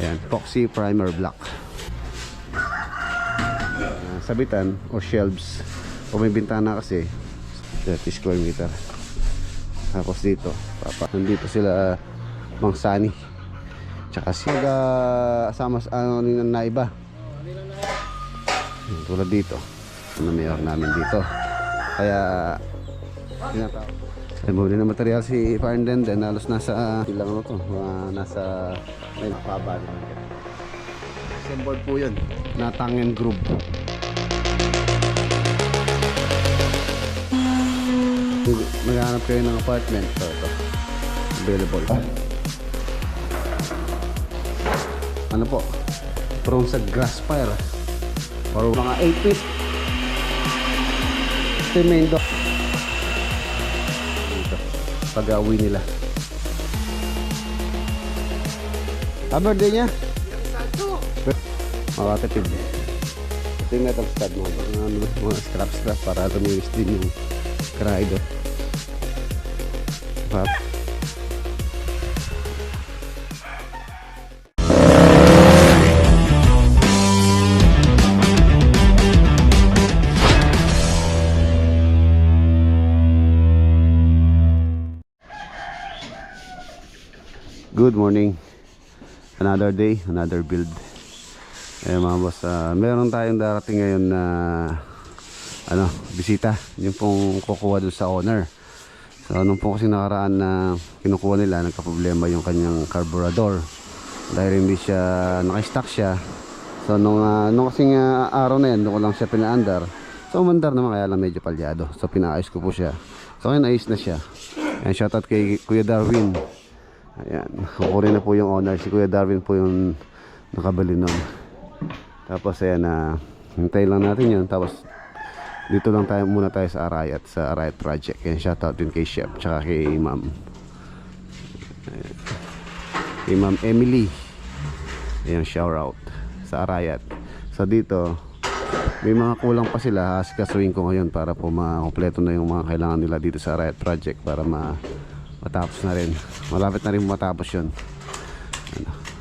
Ayan, epoxy primer block. Sabitan or shelves. Kung may bintana kasi 30 square meter. Tapos dito nandito sila Mang Sani tsaka sila sama ano na iba. Tulad dito ano mayor namin dito. Kaya tinatawag ay bumili ng material si Farnden. Then halos nasa ilang ano to, nasa may nakaba naman. Assembled po yun, Natangen Group. Maghanap kayo ng apartment, so ito available. Ano po, prone sa grass fire or mga 8 feet. Ito yung main door dito pag-awi nila. Birthday niya makakatipid. Ito yung metal stud mga scrap para lumiwis din yung karaido. Good morning. Another day, another build. Mga boss, meron tayong darating ngayon na bisita. Yung pong kukuha doon sa owner. So nung po kasi nakaraan na kinukuha nila, nagka-problema yung kanyang carburetor dahil hindi siya naka-stock siya. So nung kasing araw na yan, doon ko lang siya pinaandar. So umandar naman, kaya lang medyo palyado. So pinaayos ko po siya. So ngayon ayos na siya. Ayan, shoutout kay Kuya Darwin. Ayan, kukunin na po yung owner. Si Kuya Darwin po yung nakabali nun. Tapos ayan, hintayin lang natin yun. Tapos dito lang tayo muna tayo sa Arayat project. Ayan, shoutout din kay Chef tsaka kay Ma'am Emily. Ayan, shoutout sa Arayat. So dito may mga kulang pa sila. Asikasuhin ko ngayon para po makompleto na yung mga kailangan nila dito sa Arayat project para matapos na rin. Malapit na rin matapos yun.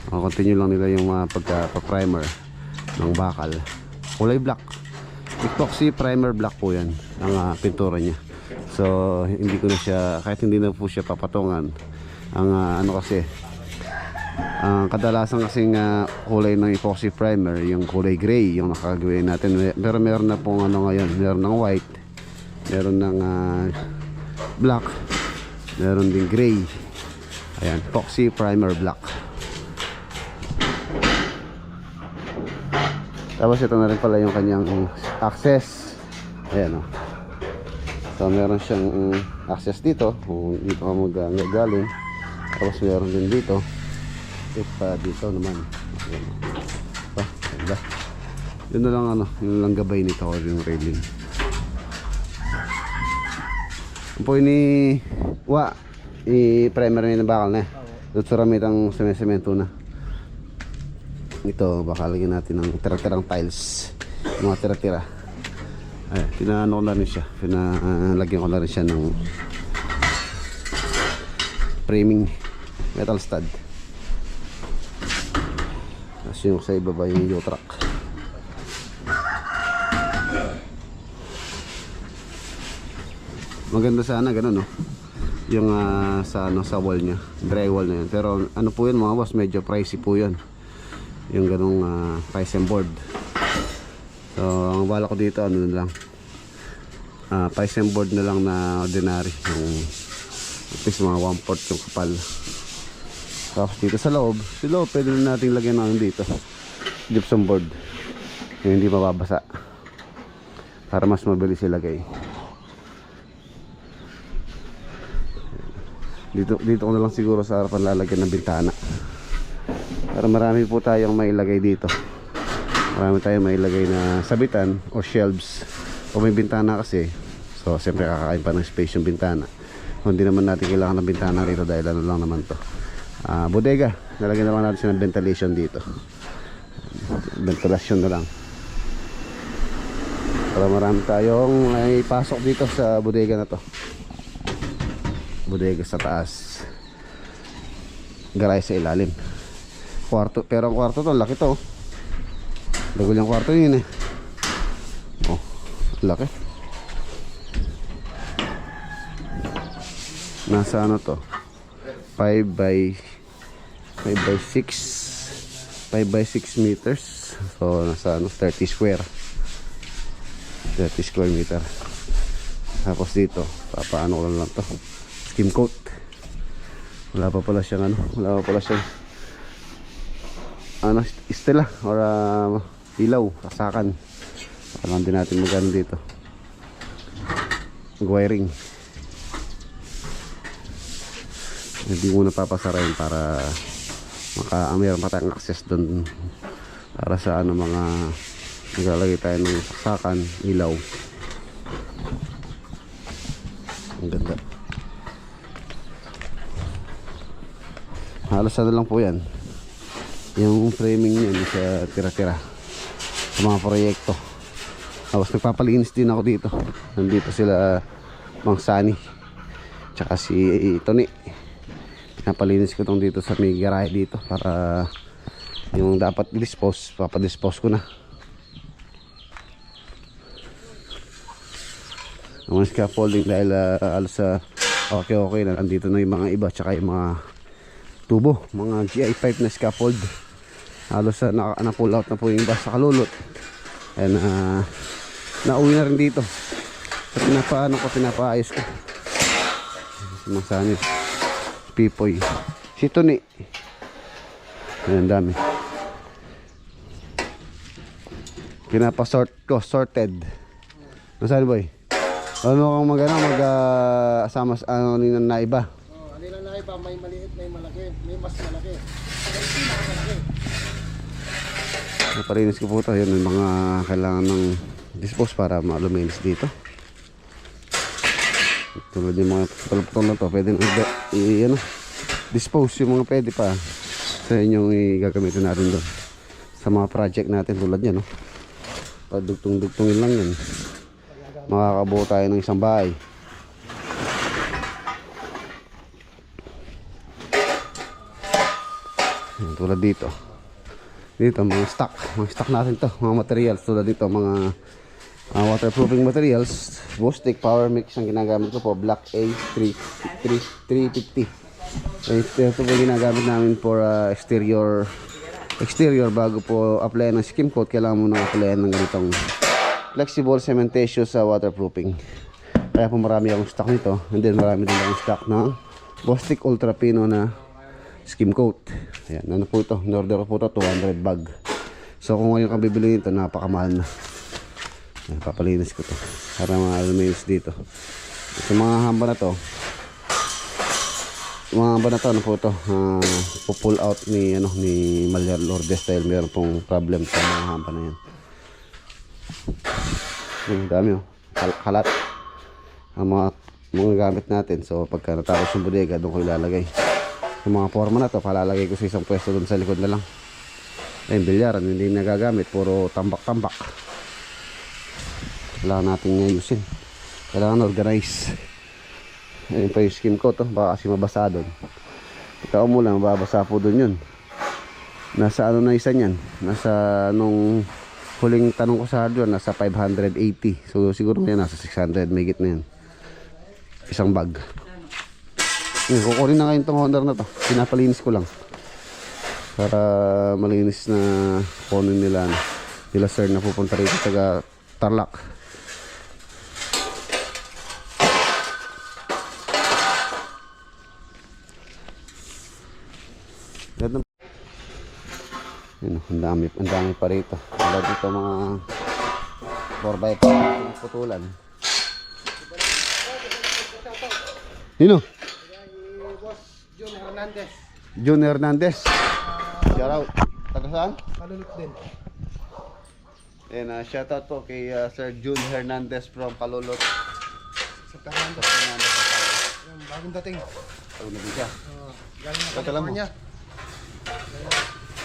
Continue lang nila yung mga pagka-primer ng bakal. Kulay black. Epoxy primer black po yan ang pintura niya. So hindi ko na siya, kahit hindi na po siya papatungan. Ang kasi ang kadalasan kasing kulay ng epoxy primer yung kulay gray yung nakagawin natin. Pero meron na pong ngayon, meron ng white, meron ng black, meron din gray. Ayan, epoxy primer black. Tapos ito na rin pala yung kanyang access. Ayan o. So meron siyang access dito kung dito ka magagaling. Tapos meron din dito. Dito naman. Ayan o. Ganda. Yun na lang yun lang gabay nito o yung railing. Po ini i-primer na bakal na. Dito sa ramit ang semento na. Ito baka lagyan natin ng tira-tirang tiles, mga tira-tira. Ay, pinaano ko na rin siya, pinalagyan ko na rin siya ng framing metal stud. Tapos yung sa ibaba yung U-track. Maganda sana ganun, no? Yung sa wall nya, drywall na yun. Pero ano po yun mga boss, medyo pricey po yun yung ganong price and board. So ang bala ko dito lang, price and board na lang na ordinary, yung at least mga 1/4 yung kapal. Tapos dito sa loob pwede na natin lagyan ng dito gypsum board yung hindi mababasa para mas mabilis ilagay. Dito ko na lang siguro sa harapan lalagyan ng bintana para marami po tayong mailagay dito. Marami tayong mailagay na sabitan o shelves. Kung may bintana kasi, so siyempre kakakain pa ng space yung bintana. Kung hindi naman natin kailangan ng bintana rito dahil ano lang naman to, bodega. Nalagyan naman natin siya ng ventilation dito. Ventilation na lang para marami tayong may pasok dito sa bodega na to. Bodega sa taas, garay sa ilalim. Kwarto, pero ang kwarto to, laki to. Dagol yung kwarto yun eh. Oh, laki. Nasa ano to? 5 by 6 meters. So nasa ano, 30 square meter. Tapos dito papaano ko lang to, skim coat. Wala pa pala siyang ano, istela or ilaw, kasakan. Alam din natin magano dito wiring. Hindi muna papasarayin para mayroon pa tayong access doon para sa ano, mga naglalagay tayo ng saksakan, ilaw. Ang ganda. Halos ano lang po yan, yung framing niya, hindi siya tira-tira sa mga proyekto. Tapos nagpapalinis din ako dito. Nandito sila Mang Sani tsaka si Tony. Pinapalinis ko tong dito sa may garahe dito para yung dapat dispose, papadispose ko na. Ang scaffolding dahil alos okay na. Andito na yung mga iba tsaka yung mga tubo, mga GI5 na scaffold. Halos na-pull out na po yung iba sa Kalulot. And nauwi na rin dito. So pinapaayos ko. Sumasani. Pipoy. Si Tony. Ayan, dami. Pinapasort ko, sorted. Nasaan boy? Ano kang asama ano nila na iba? Oh, nila na iba, may maliit, may malaki, may mas malaki. May pinakamalaki. Naparinis ko po ito. Yun, may mga kailangan ng dispose para maluminis dito. Tulad yung mga putol-putol na to, pwede ano, dispose yung mga pwede pa sa inyong gagamitin natin doon sa mga project natin tulad yan, no? Padugtong-dugtongin lang yan, makakabuo tayo ng isang bahay. Yan, tulad dito mga stock natin to, mga materials. Tulad dito mga waterproofing materials. Bostik Power Mix ang ginagamit ko po, Black A 350. Ito po ginagamit namin for exterior. Bago po apply ng skim coat, kailangan mo nang apply ng ganitong flexible cementitious waterproofing. Kaya po marami akong stock nito. And then marami din akong stock ng Bostik Ultra Pino na skim coat. Ayan, ano po ito? In-order po ito, 200 bag. So kung ngayon kang bibili nito, napakamahal na. Ayan, papalinis ko to para ma-luminis dito. Sa mga hamba na to, ano po ito, pull out ni Malyar Lourdes dahil meron pong problem sa mga hamba na yan. Ang dami kalat ang mga gamit natin. So pagka natapos yung bodega, doon ko ilalagay yung mga forma na to. Palalagay ko sa isang pwesto doon sa likod na lang. Ayun, bilyaran hindi nagagamit, puro tambak-tambak. Kailangan natin ayusin, kailangan organize. Ayun pa yung skim coat, baka kasi mabasa doon. Ikaw mo lang, mababasa po doon yun. Nasa ano na isa niyan, nasa nung huling tanong ko sa hardware, nasa 580. So siguro ngayon nasa 600, may git na yan, isang bag. Kukunin na ngayon itong Honda na to. Pinapalinis ko lang para malinis na kunin nila sir na pupunta rito taga Tarlac. Yun, ang dami pa rito. Wala dito mga 4x4 putulan. Sino? Jun Hernandez. Shout out. Taga saan? Kalulot din. And shout out po kay Sir Jun Hernandez from Kalulot. Sa Fernando. Yung bagong dating. Ito na din siya. Galing na Ito lang mo. California.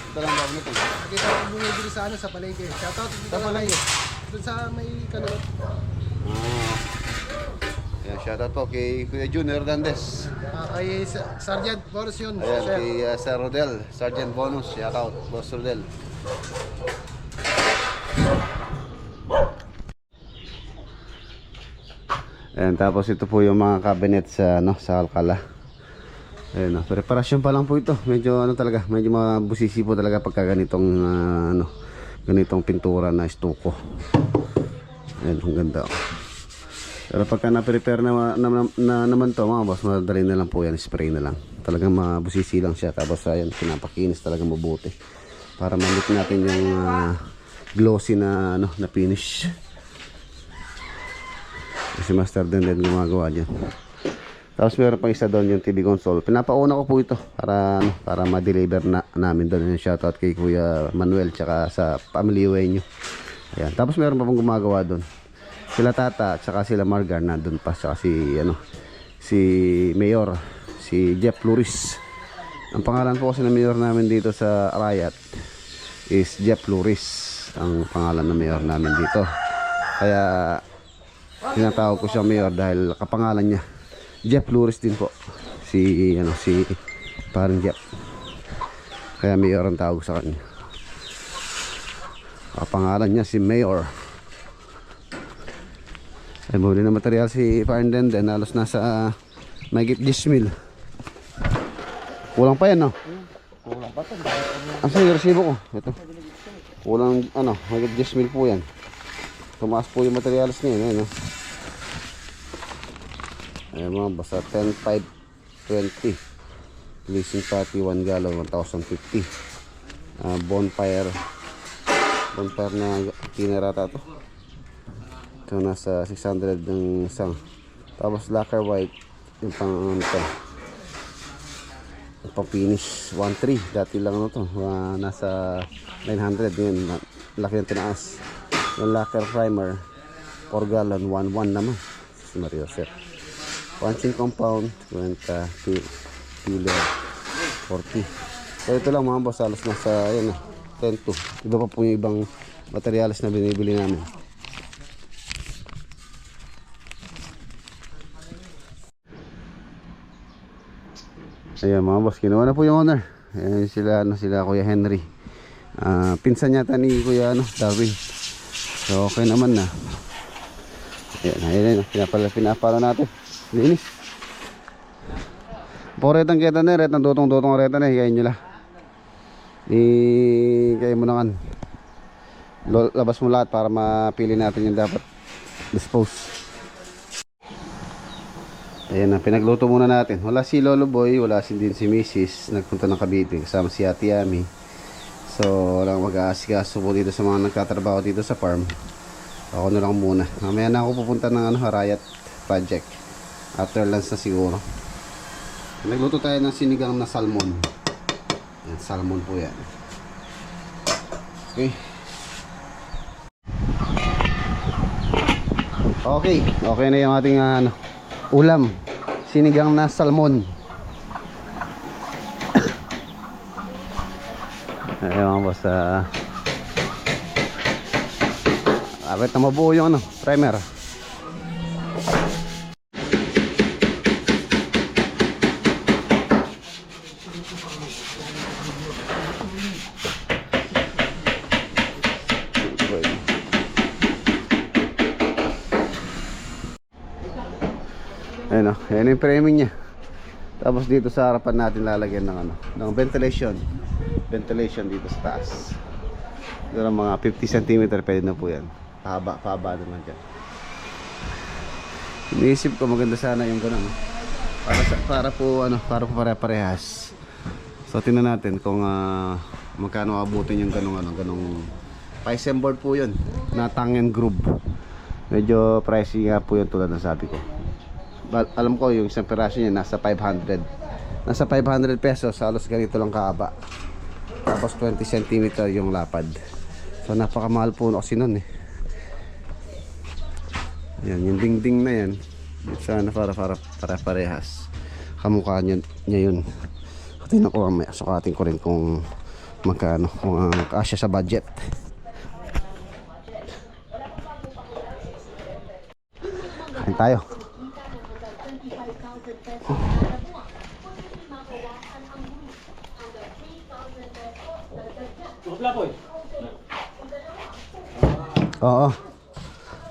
Ito lang bago nito. Nakita ko bumibili sa sa palengke. Shoutout dito Sa palengke? doon sa may Kalulot. Ayan, shoutout po kay Kuya Jun Hernandez. Kay Sergeant Boris yun, Ayan, sir. kay Sir Rodel, Sergeant Bonus, shoutout, Boss Rodel. Ayan, tapos ito po yung mga cabinet sa sa Alcala. Ayan, preparasyon pa lang po ito. Medyo talaga, medyo mabusisi po talaga pagka ganitong ganitong pintura na estuko. Ayan, ang ganda. Pero pagka na-prepare naman to mga boss, madali na lang po yan, spray na lang. Talagang mabusisi lang siya. Tapos ayan, pinapakinis talaga mabuti para ma-meet natin yung glossy na na finish. Kasi master din gumagawa dyan. Tapos meron pang isa doon yung TV console. Pinapauna ko po ito para ma-deliver namin doon. Yung shoutout kay Kuya Manuel tsaka sa family way nyo. Ayan. Tapos meron pa pang gumagawa doon. Sila Tata tsaka sila Margar nandun pa. Tsaka si Mayor, si Jeff Luris. Ang pangalan po kasi ng Mayor namin dito sa Arayat is Jeff Luris. Ang pangalan ng Mayor namin dito. Kaya tinatawag ko siya Mayor dahil kapangalan niya Jeff Luris din po. Si parang Jeff. Kaya Mayor ang tawag sa kanya. Kapangalan niya si Mayor. Ay muli na material si Farnden din. Halos nasa mahigit 10,000. Kulang pa yan, no? Kulang pa ito. Asa yung resibo ko? Ito. Kulang mahigit 10,000 po yan. Tumaas po yung materials niya. Ayan, no? Ayan mga basta 10,520. Leasing pati 1 gallon 1,050. Bonfire na kinarata to. Ito nasa 600 ng isang. Tapos lacquer white yung pang yung pang finish 1.3. Dati lang to nasa 900 yun. Laki ng tinaas. Yung lacquer primer 4 gallon 1.1 naman. Mario set. Punching compound 20 filler 40. So ito lang mga boss, halos nasa 10 to. Iba pa po yung ibang materials na binibili namin. Ayan mga boss, kinuha na po yung owner. Ayan sila Kuya Henry. Pinsan yata ni Kuya Darwin. So okay naman na. Ayan, pinapala natin. Linis. Po retang kita na, retang dutong reta na, higayin nyo lang. Kayo mo na kan. Labas mo lahat para mapili natin yung dapat dispose. Ayan na, pinagluto muna natin. Wala si Lolo Boy, wala din si Mrs. Nagpunta ng Cavite, kasama si Ate Yami. So, walang mag-aasikaso po dito sa mga nagtatrabaho dito sa farm. Ako na lang muna. Mamaya na ako pupunta ng Arayat project. After lunch na siguro. Nagluto tayo ng sinigang na salmon. Ayan, salmon po yan. Okay na yung ating ulam, sinigang na salmon. Ayun boss, abet na mabuo yung primer. Ayan yung framing niya. Tapos dito sa harapan natin lalagyan ng ventilation dito sa taas. Ito ng mga 50 cm pwede na po yan. Pahaba naman dyan. Iniisip ko maganda sana yung gano'n, para po pare-parehas. So tingnan natin kung magkano abutin yung ganong Paisen board po yun na Tangen Groove. Medyo pricey nga po yun tulad ng sabi ko. Alam ko yung isang piraso niya nasa 500. Nasa 500 pesos, halos ganito lang kahaba. Tapos 20 cm yung lapad. So napakamahal po kasi nun eh. Yan, yung dingding na yan. Sana para parehas. Kamukha niya yun. Tingnan ko mamaya, sukatin ko rin kung magkano, kung kasya sa budget. Kain tayo. Oo.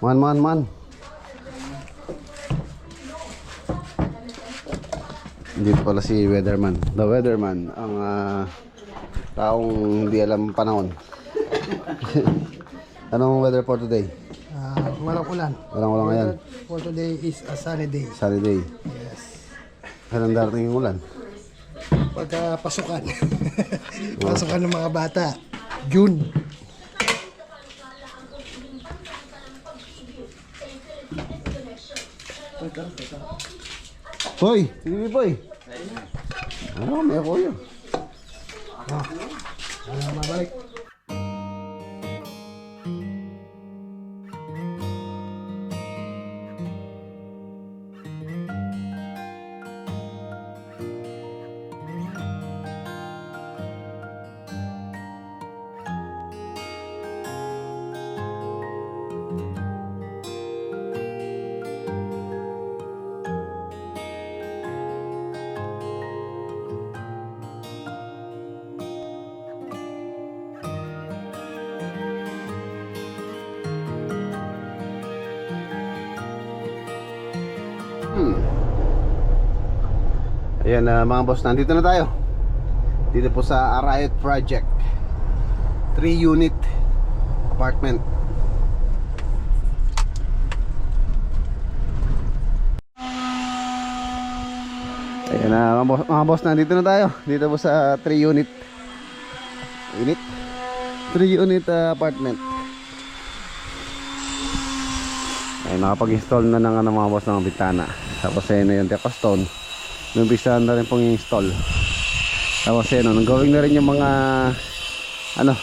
Man. Dito pala si Weatherman. The Weatherman, ang taong hindi alam panahon. Anong weather for today? Walang ulan. Walang ulan ngayon. For today is a sunny day. Sunny day. Yes. Kailan darating yung ulan? Pagka pasukan. Pasukan ng mga bata. June. Hoy! Sige boy! Ano? May ako yun. Mabalik. Ayan mga boss, nandito na tayo. Dito po sa Arayat Project 3-unit apartment. Ayan mga boss, nandito na tayo. Dito po sa 3-unit 3-unit apartment. Ay, nakapag-install na ng mga boss ng bintana. Tapos ayun na yung decostone. Numpisahan na rin pong i-install. Tapos ayun, nagawin na rin yung mga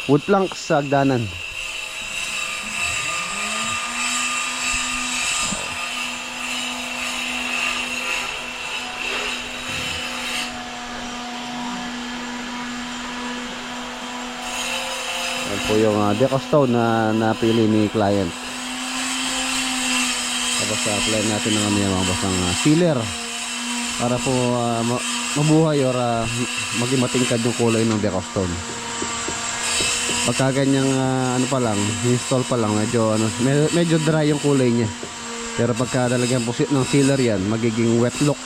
wood planks sa hagdanan. Yan po yung decostone na napili ni client. Tapos apply natin ng mga boss ng sealer para po mabuhay or maging matingkad yung kulay ng decostone. Pagka ganyang pa lang, install pa lang, medyo dry yung kulay niya. Pero pagka talagang ng sealer yan, magiging wet look.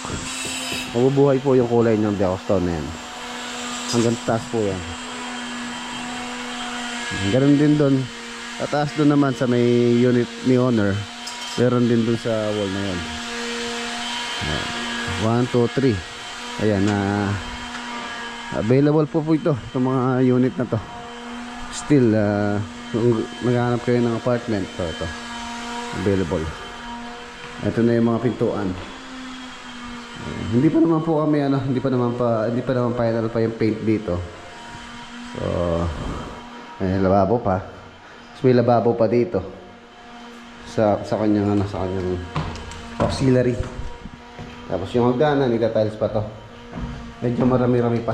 Mabubuhay po yung kulay ng decostone na yan. Hanggang taas po yan. Ganun din doon. Tataas doon naman sa may unit ni owner. Meron din doon sa wall na yan. 1, 2, 3. Ayan, available po ito. Itong mga unit na to. Still, kung naghahanap kayo ng apartment, ito. Available. Ito na yung mga pintuan. Hindi pa naman po kami, hindi pa naman final pa yung paint dito. So, lababo pa. Tapos may lababo pa dito. Sa kanyang auxiliary. Tapos yung hagdanan, ita-tiles pa to. Medyo marami-rami pa.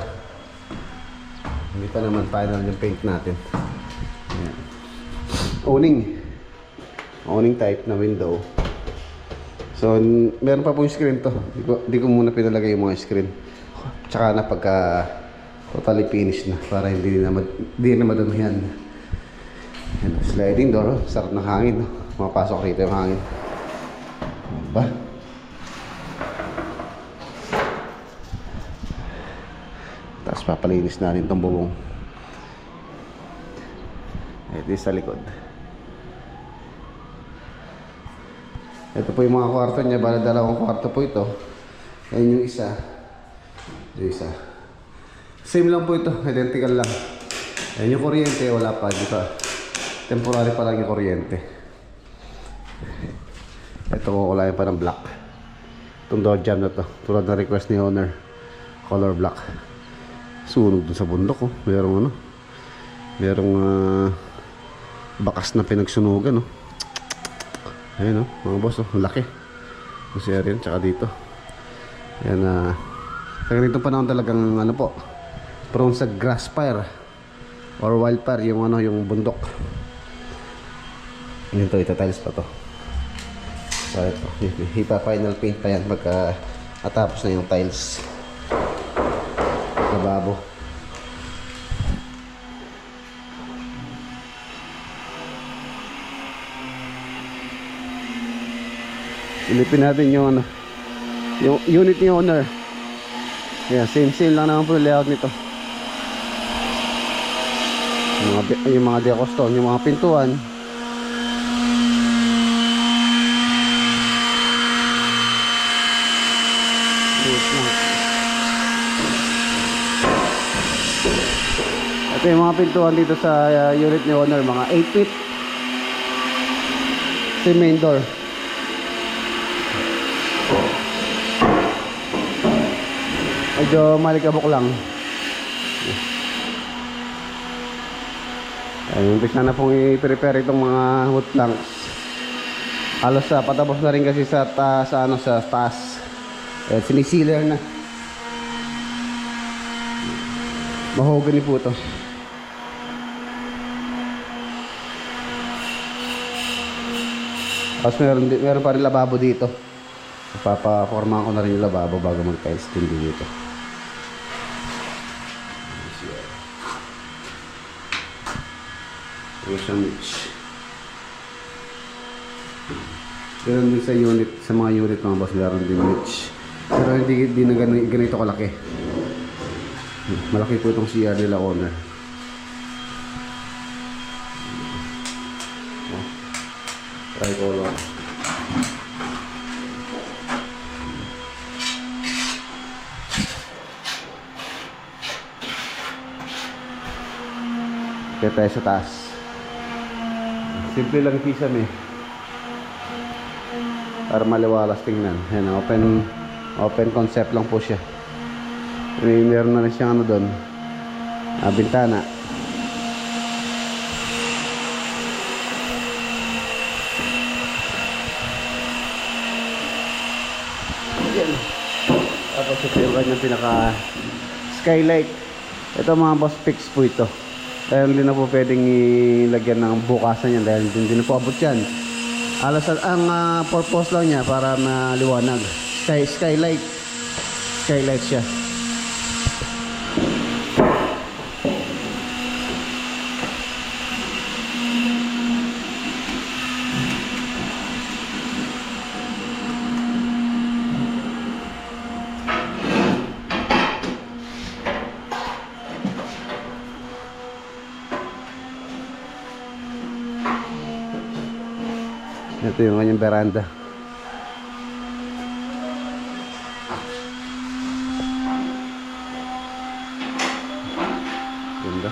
Hindi pa naman final yung paint natin. Ayan. Awning type na window. So, meron pa pong screen to. Di ko muna pinalagay yung mga screen. Tsaka na pagka totally finished na. Para hindi na madumihan. Ayan, sliding door. Sarap ng hangin. Mapasok rito yung hangin. Diba? Tapos papalinis na rin itong bubong. Ito yung sa likod. Ito po yung mga kwarto niya. Bala dalawang kwarto po ito. Ayan yung isa. Yung isa. Same lang po ito. Identical lang. Ayan yung kuryente. Wala pa. Di pa. Temporary pa lang yung kuryente. Ito kukulayan pa ng black. Itong door jamb na to. Tulad na request ni owner. Color black. Sunog dun sa bundok. Merong bakas na pinagsunugan. Ayun mga boss. Laki. Kasi rin. Tsaka dito. Ayan sa ganitong panahon talagang po. Prone sa grass fire. Or wildfire. Yung bundok. Ito ita-tiles pa to. So ito, final paint pa yan pagka atapos na yung tiles. Lababo. Ilipin natin yung ano, yung unit ni owner. Ayan, same lang naman po yung layout nito. Yung mga decoston, yung mga pintuan. Ito yung mga pintuan dito sa unit ni owner, mga 8 feet. Ito yung main door. Medyo malikabok lang. Ayun, umpisa na pong i-prepare itong mga wood planks. Halos patapos na rin kasi sa taas. Ayan, sinisiler na. Mahogany po ito. Tapos meron pa rin lababo dito. Papaformahan ko na rin yung lababo bago mag-tiles din dito. Ito siyang niche. Meron din sa unit, sa mga unit mga boss, meron din niche. Pero hindi na ganito kalaki. Malaki po itong CR nila owner. Tricolor. Kaya tayo sa taas. Simple lang kisame. Para maliwalas tingnan. Ayan, open concept lang po siya. Meron na rin siyang ano doon. Bintana. Ayan. Tapos ito yung kanyang pinaka skylight. Ito mga boss, fix po ito. Dahil hindi na po pwedeng ilagyan ng bukasan yan dahil hindi na po abot yan. Alas ang purpose lang niya para maliwanag. Skylight siya. Ito yung kanyang veranda. Ganda.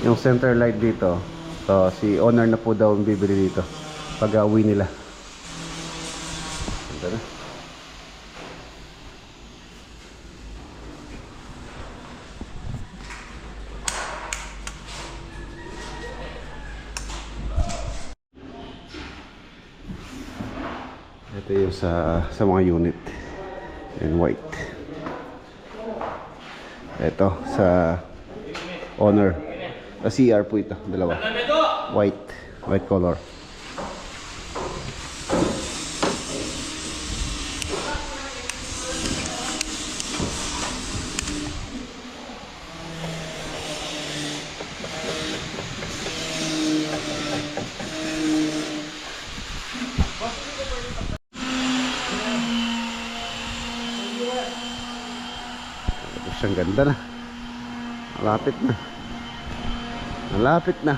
Yung center light dito, so si owner na po daw ang bibili dito pag uwi nila. Ito na. Ito yung sa mga unit in white. Ito sa owner. CR po ito, dalawa. White color. Ang ganda na. Malapit na.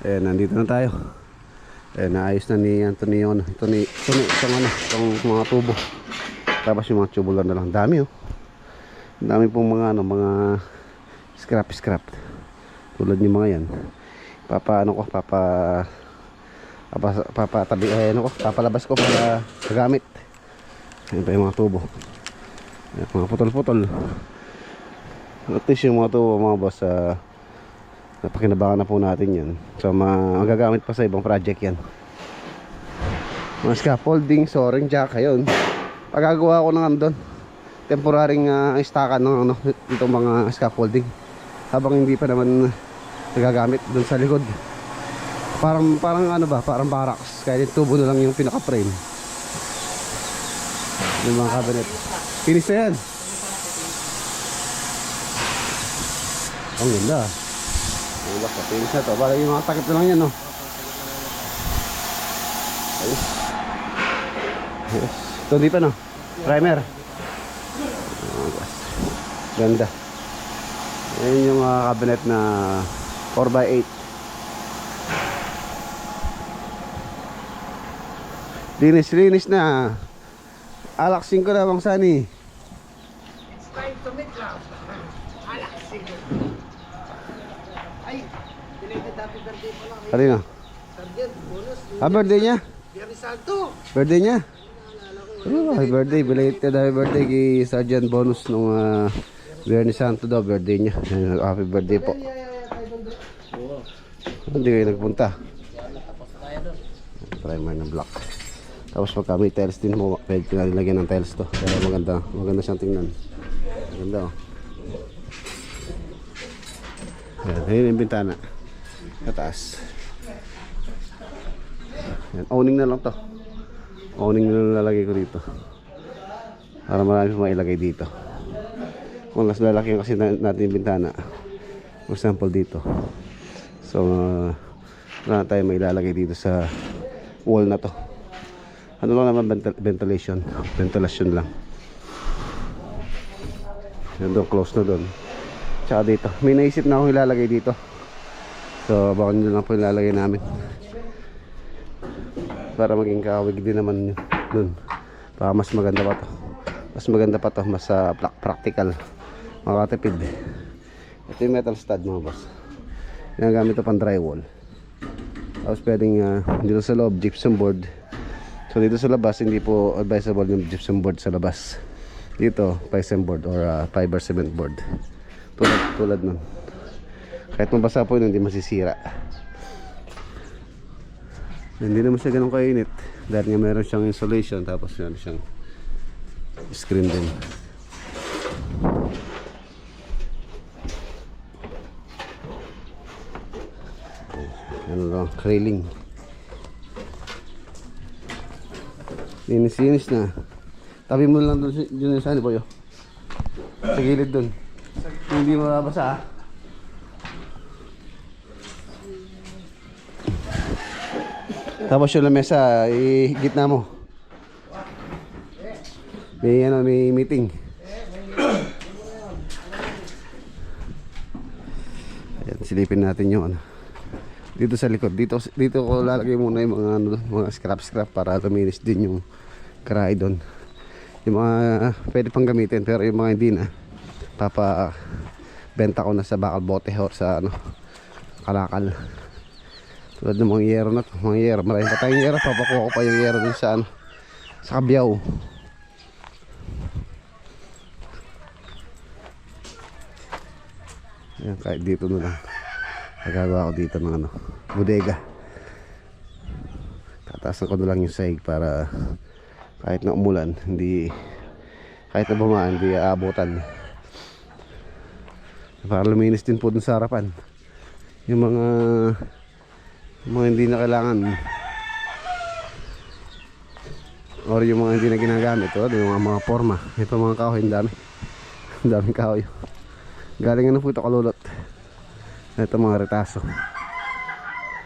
Nandito na tayo. naayos na ni Anthony yung ano, itong mga tubo. Tapos yung mga tubular na lang. Dami oh. Dami pong mga ano, mga scrap. Tulad yung mga yan. Papalabas ko para gamit. Ayan pa yung mga tubo. Ayan, mga putol-putol. At least yung mga tubo mga boss, napakinabangan na po natin yan. So magagamit pa sa ibang project yan. Mga scaffolding, soaring jack, ayun. Pagagawa ko ng ano doon, temporaring istakan ng ano, itong mga scaffolding. Habang hindi pa naman nagagamit doon sa likod. Parang ano ba, parang barracks. Kaya yung tubo na lang yung pinaka-frame. Yung mga cabinet. Finish na yan. Ang ganda. Wala ka, finish na to. Parang yung mga takip na lang yan, no? Ayos. Yes. Ito di pa, no? Primer. Ganda. Ayan yung cabinet na 4x8. Linis na. Alaksin ko na, Bang Sani. Time to meet love. Alaksin. Ay, belated happy birthday pa lang. Kanina? Sergeant, bonus. Birthday niya? Biyernes Santo. Birthday niya? Oh, happy birthday. Belated happy birthday kay Sergeant Bonus nung Biyernes Santo daw. Birthday niya. Happy birthday po. Hindi kayo nagpunta. Primer ng black. Tapos pagka may tiles din mo, pwede na nilagyan ng tiles to. Pero maganda siyang tingnan. Maganda oh. Ayan yung bintana. Kataas. Ayan, owning na lang to. Owning na lang lalagay ko dito. Para marami mailagay dito. Kung mas lalaki kasi natin yung bintana. For example dito. So, wala na tayo mailalagay dito sa wall na to. Ano lang naman, ventilation lang. Yan doon, close na doon. Tsaka dito, may naisip na akong ilalagay dito. So baka nyo lang po ilalagay namin para maging kawig din naman yun doon. Baka mas maganda pa to. Mas practical, makatipid. Ito yung metal stud mga boss. Ginagamit ito pang drywall. Tapos pwedeng dito sa loob, gypsum board. So dito sa labas, hindi po advisable yung gypsum board sa labas. Dito, gypsum board or fiber cement board. Tulad nun. Kahit mabasa po yun, hindi masisira. Hindi naman siya ganun kainit. Dahil nga meron siyang insulation, tapos meron siyang screen din. Ano lang, railing. Linis na. Tabi mo lang doon sa ano boy. Sa gilid doon. Hindi mababasa ah. Tapos yung lamesa, gitna mo. May meeting. Ayan, silipin natin yung ano. Dito sa likod, dito ko lalagay muna yung mga scrap para luminis din yung karahay doon. Yung mga pwede pang gamitin, pero yung mga hindi na, benta ko na sa bakal bote or sa kalakal. Tulad ng mga yero na to, marami pa tayong yero, papakuha ko pa yung yero dun sa sa Kabyaw. Ayan, kahit dito na lang nagagawa ko dito ng bodega. Tataasan ko na lang yung sahig para kahit na umulan, kahit na bumaan, hindi aabutan. Para luminis din po dun sa harapan. Yung mga hindi na kailangan or yung mga hindi na ginagamit, yung mga forma. May pa mga kahoy, ang daming kahoy. Galing po ito Kalulot. Ito mga retaso.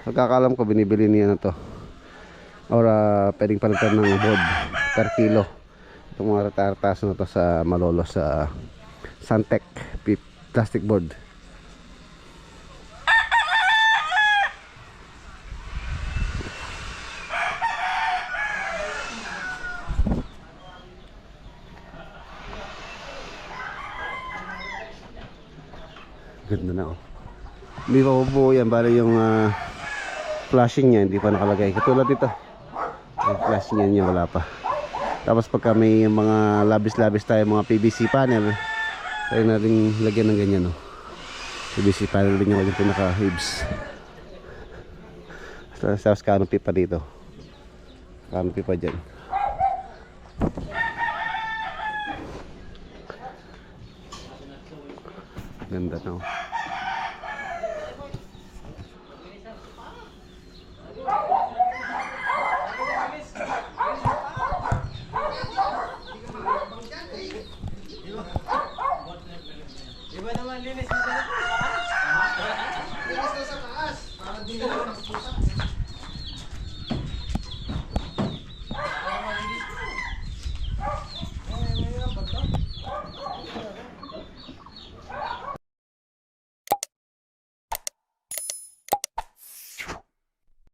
Pagkakalam ko binibili niya na to or pwedeng palitan ng board per kilo. Itong mga retaso na to sa Malolo sa Santec plastic board. Ganda na oh. Hindi pa bubuo yan, bali yung flashing niya hindi pa nakalagay. Katulad dito, yung flashing niya wala pa. Tapos pagka may mga labis-labis tayo mga PVC panel, tayo na rin lagyan ng ganyan no. PVC panel din yung pinaka-hibs. Tapos canopy pa dito. Canopy pa dyan. Ganda no.